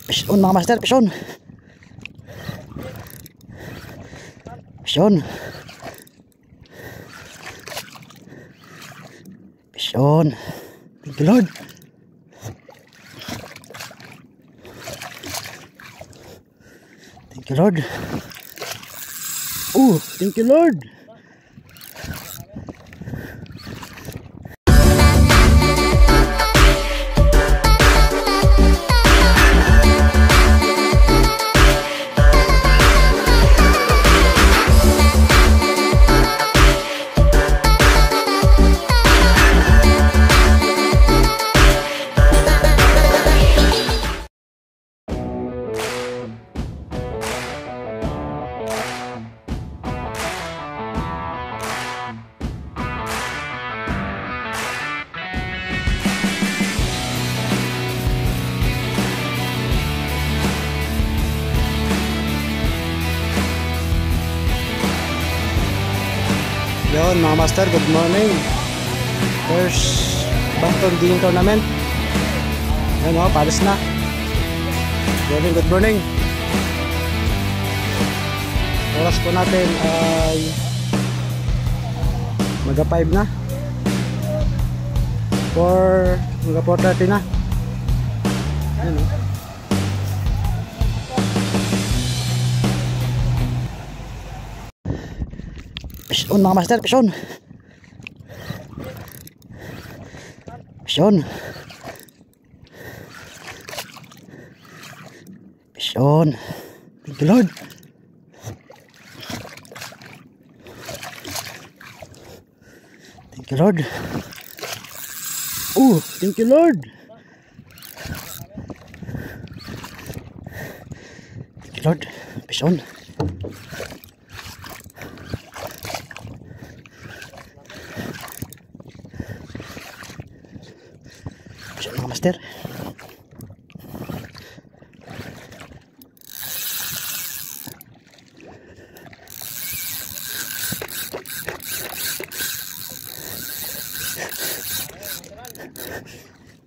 Pisyon mga master, pisyon. Pisyon. Pisyon. Thank you Lord. Thank you Lord. Thank you Lord. Yon mga master, good morning. First Bangton Digging Tournament. Ayan o, palis na. Good morning. Oras po natin ay maga 5 na. Maga 4:30 na. Ayan o. Pisyon mga master, pisyon. Pisyon. Pisyon. Thank you Lord. Thank you Lord. Thank you Lord. Thank you Lord. Pisyon. Mga master.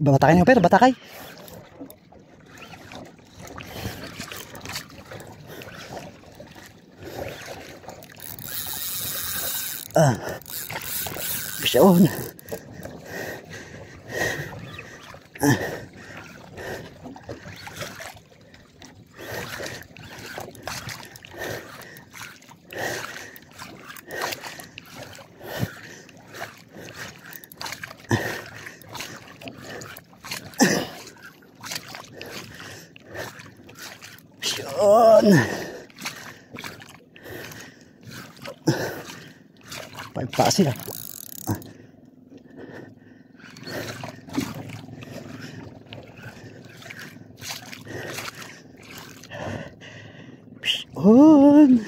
Batakay niyo pero batakay. Pisyon. Pisyon. Pa sila. Pisyon.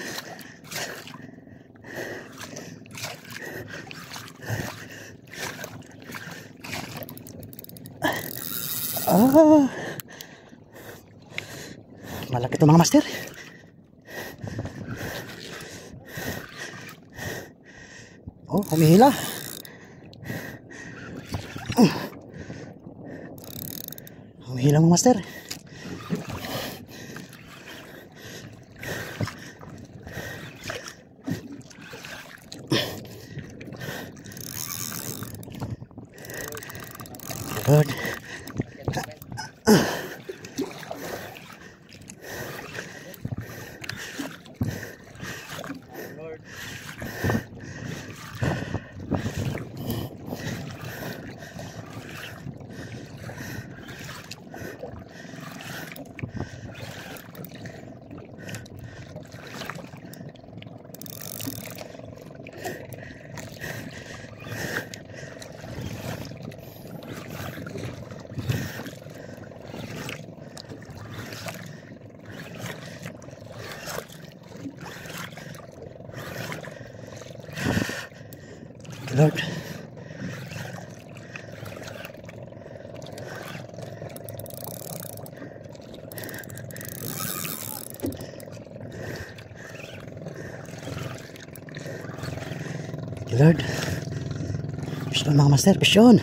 Malaki ito mga master. Humihila. Humihila mga master. Good. Lord. Lord. Pisyon mga master, pisyon.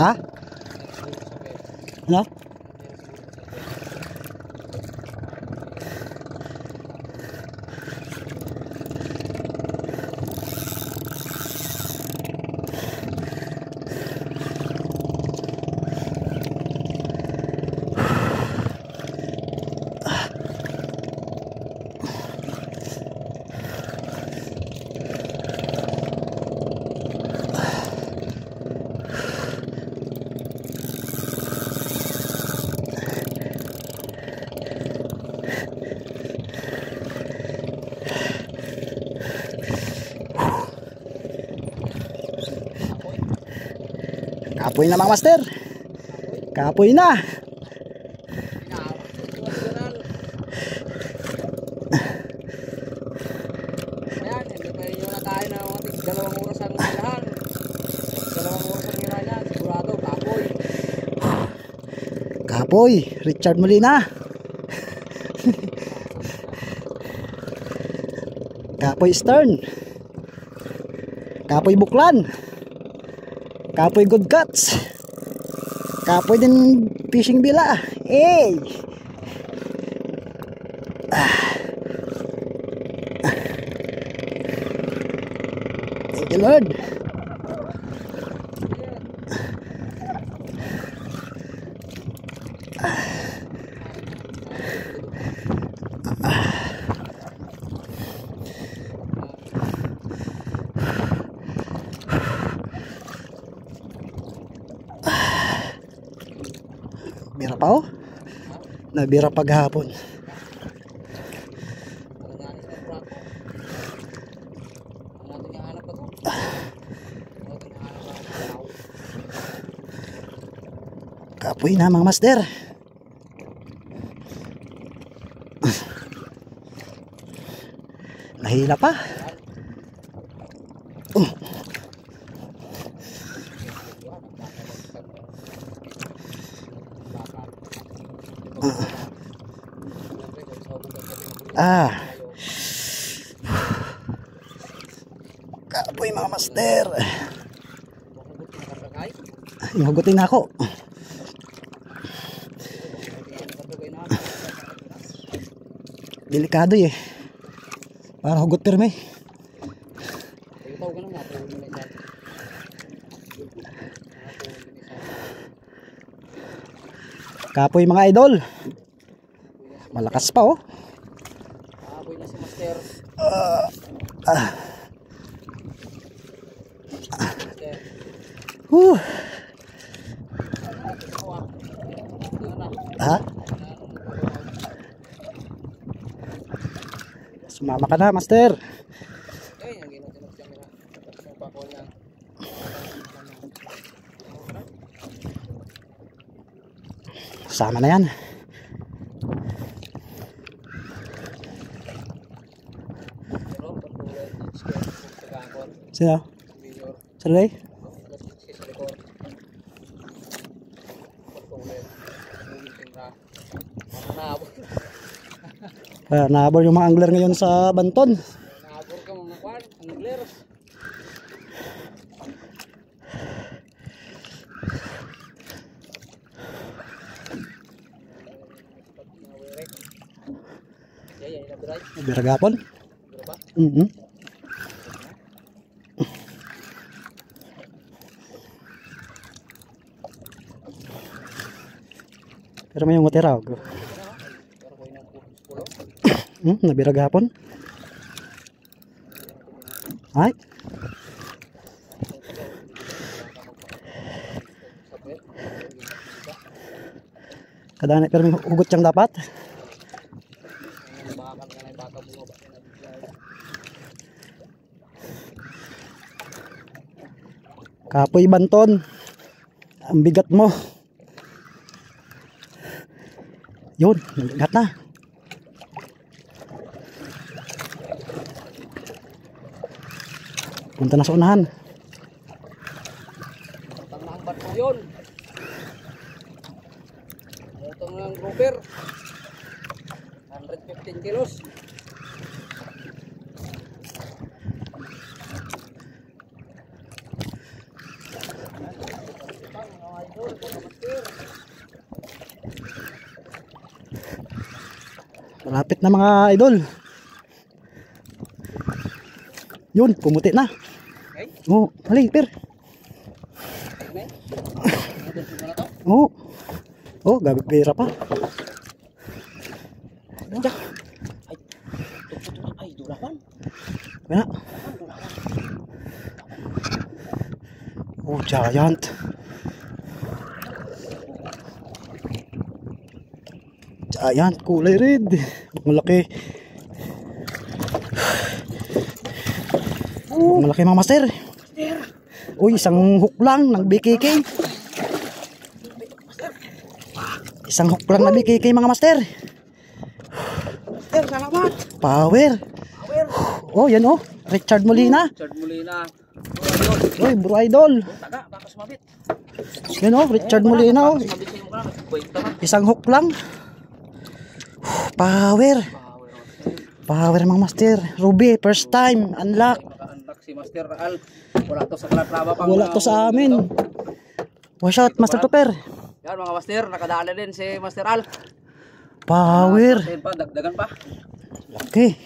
Ha? Ano? Kapoy na mga master. Kapoy na. Ayan, hindi pa rin yung nakain na mga 2 oras ang nilahan. 2 oras ang nilahan, sigurado, kapoy. Kapoy, Richard Molina. Kapoy Stern. Kapoy Buklan. Kapoy Good Cuts. Kapoy din Fishing Bila. Eh. Thank you Lord. Bira pa oh. Nabira paghapon. Kapoy na mga master. Nahila pa. Kapoy mga master. Hugutin na ako. Delikado eh. Para hugot pirme. Kapoy mga idol. Malakas pa oh. Kapoy na si master. Ha? Sumama ka na, master. Sama na yan. Sino? Salay? Nahabol yung mga angler ngayon sa Banton. Nahabol ka mga kwan, angler. Biragapon? Pero may yung matira. Nabirag hapon. Ay. Kadaan pero may hugot siyang dapat. Kapoy Banton. Ang bigat mo. Yun, nabigat na. Punta na sa unahan. Matang na ang bat mo yun. Ito nga ang grouper. 115 kilos. Malapit na mga idol. Yun, pumuti na. Oo, hali, per. Oo. Oh, gabi pera pa. Ay, dulakan. Kaya. Oh, giant. Giant, kulay red. Malaki. Malaki mga master. Uy, isang hook lang ng BKK. Isang hook lang na BKK mga master. Master, salamat. Power. Oh, yan oh. Richard Molina. Richard Molina. Uy, bro idol. Taga, baka sumabit. Yan oh, Richard Molina oh. Isang hook lang. Power. Power mga master. Ruby, first time. Unlock. Naka-unlock si Master Al. Wala to sa Calatrava pang. Wala to sa amin. Watch out, Master Topper. Yan mga master, nakadala din si Master Al. Power. Pa, dagdagan pa. Laki.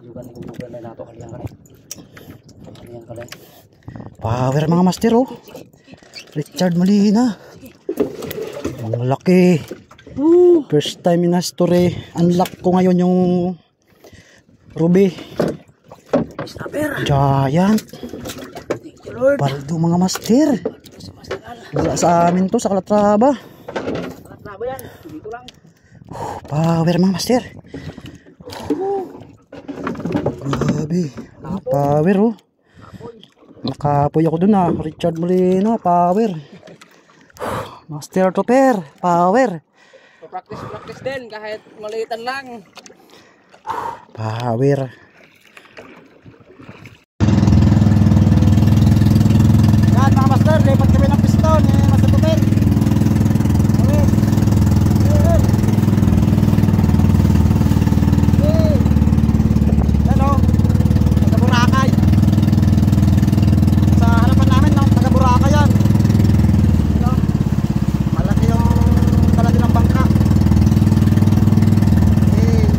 Yugan na nato kaliyang kali. Kaliyang kali. Power mga master oh. Richard Molina. Ang laki. First time in history. Unlock ko ngayon yung Ruby. Giant. Baldo mga master. Wala sa amin to sa Calatrava. Calatrava yan. Dito lang. Power mga master. Grabe. Power oh. Nakapoy ako dun ah. Richard Molina. Power. Master Topper. Power. Practice din kahit maliitan lang. Power. Yan mga master, lipat kami ng piston eh, Master Topper. Okay. Yan o, taga Boracay. Sa harapan namin no, taga Boracay yan. Yan, malaki yung kalati ng bangka.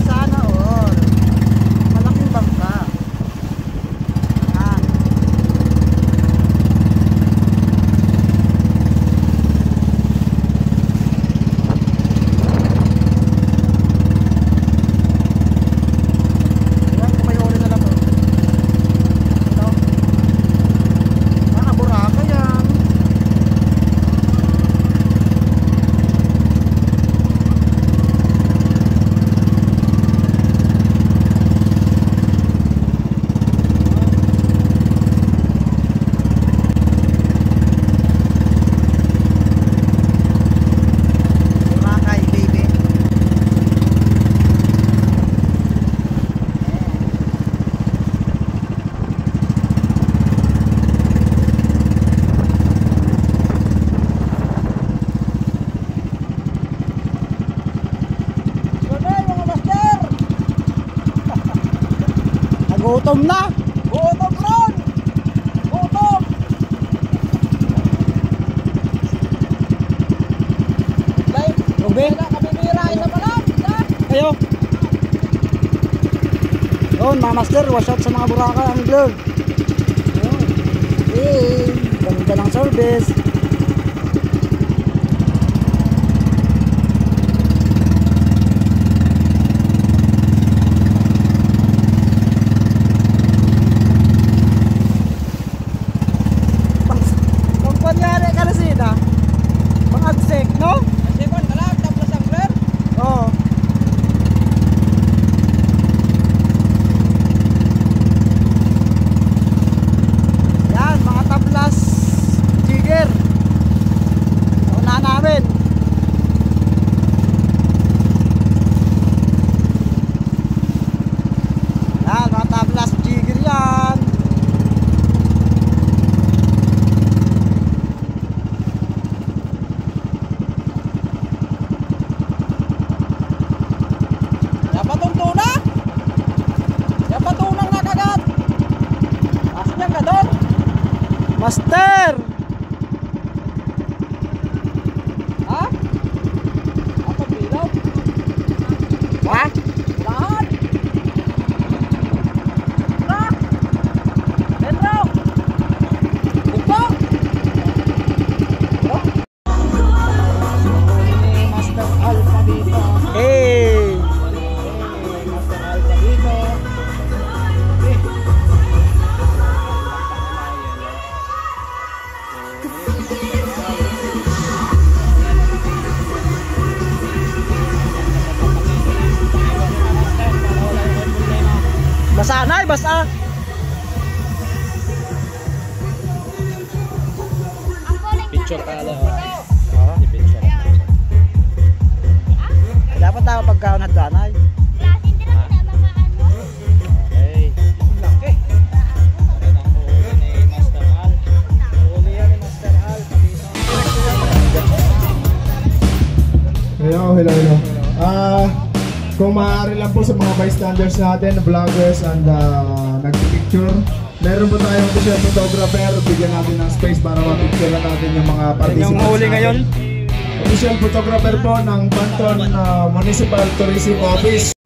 Sana all. Malaking bangka. Yan. Yan, kumayori na lang. Ito. Mga Boracay yan. Boracay, baby. Sunay mga master. Nagutom na. Gutom ron. Gutom. Ruby? Ayo. Yun mga master, wash out sa mga Boracay angler. Yun. Hey, ganda ng service. Kung kunyari ka na sila, pang-agsek, no? Second ka lang, tapos ang rare. Oo. Yan, mga tablas jigger. Una namin. Yan, mga tablas jigger yan. Yapatong tuna. Yapatong nang nakagat. Asan yan ka doon? Master! Basa na, basa. Picture ka lang. Oo. Picture. Dapat tayo pagkaon at danay. Okay. Laki. Huli ni Master Al. Huli yan ni Master Al. Hello. Kung maaari lang po sa mga bystanders natin, vloggers and nagpipicture, meron po tayong official photographer, bigyan natin ng space para mapicture natin yung mga participants Yung huli natin. ngayon. Official photographer po ng Banton Municipal Tourism Office.